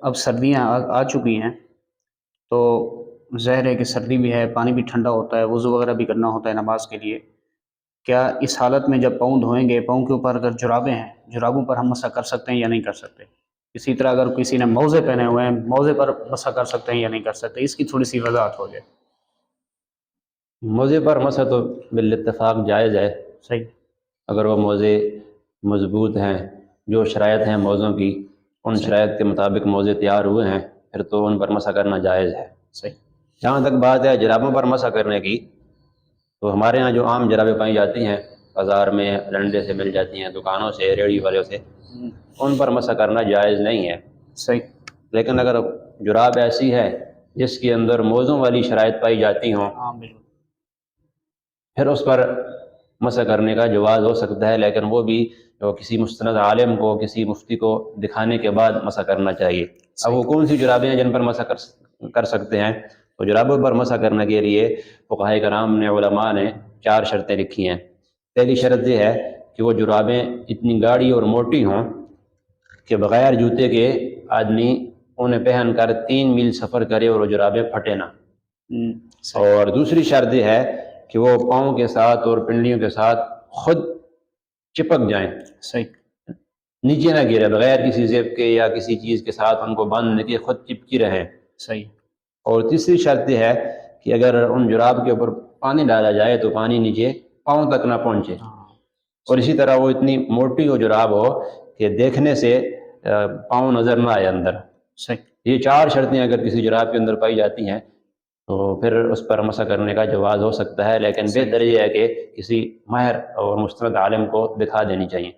اب سردیاں آ چکی ہیں، تو ظاہر ہے کہ سردی بھی ہے، پانی بھی ٹھنڈا ہوتا ہے، وضو وغیرہ بھی کرنا ہوتا ہے نماز کے لیے۔ کیا اس حالت میں جب پاؤں دھوئیں گے، پاؤں کے اوپر اگر جرابیں ہیں، جرابوں پر ہم مسح کر سکتے ہیں یا نہیں کر سکتے؟ اسی طرح اگر کسی نے موزے پہنے ہوئے ہیں، موزے پر مسح کر سکتے ہیں یا نہیں کر سکتے؟ اس کی تھوڑی سی وضاحت ہو جائے۔ موزے پر مسح تو بالاتفاق جائز ہے، صحیح۔ اگر وہ موزے مضبوط ہیں، جو شرائط ہیں موزوں کی ان صحیح۔ شرائط کے مطابق موزے تیار ہوئے ہیں، پھر تو ان پر مسح کرنا جائز ہے۔ صحیح۔ جہاں تک بات ہے جرابوں پر مسح کرنے کی، تو ہمارے ہاں جو عام جرابیں پائی جاتی ہیں، بازار میں ڈنڈے سے مل جاتی ہیں، دکانوں سے، ریڑھی والوں سے، ان پر مسح کرنا جائز نہیں ہے۔ صحیح۔ لیکن اگر جراب ایسی ہے جس کے اندر موزوں والی شرائط پائی جاتی ہوں، ہاں بالکل۔ پھر اس پر مسح کرنے کا جواز ہو سکتا ہے، لیکن وہ بھی کسی مستند عالم کو، کسی مفتی کو دکھانے کے بعد مسح کرنا چاہیے۔ اب وہ کون سی جرابیں ہیں جن پر مسح کر سکتے ہیں؟ تو جرابوں پر مسح کرنے کے لیے فقہاء کرام نے، علماء نے 4 شرطیں لکھی ہیں۔ پہلی شرط یہ ہے کہ وہ جرابیں اتنی گاڑی اور موٹی ہوں کہ بغیر جوتے کے آدمی انہیں پہن کر 3 میل سفر کرے اور وہ جرابیں پھٹے نہ۔ اور دوسری شرط یہ ہے کہ وہ پاؤں کے ساتھ اور پنڈلیوں کے ساتھ خود چپک جائیں، صحیح۔ نیچے نہ گرے، بغیر کسی زیب کے یا کسی چیز کے ساتھ ان کو باندھنے کے، خود چپکی رہیں۔ صحیح۔ اور تیسری شرط یہ ہے کہ اگر ان جراب کے اوپر پانی ڈالا جائے تو پانی نیچے پاؤں تک نہ پہنچے، اور اسی طرح وہ اتنی موٹی ہو جراب ہو کہ دیکھنے سے پاؤں نظر نہ آئے اندر۔ صحیح۔ یہ 4 شرطیں اگر کسی جراب کے اندر پائی جاتی ہیں تو پھر اس پر مسح کرنے کا جواز ہو سکتا ہے، لیکن بہتر یہ ہے کہ کسی ماہر اور مستند عالم کو دکھا دینی چاہیے۔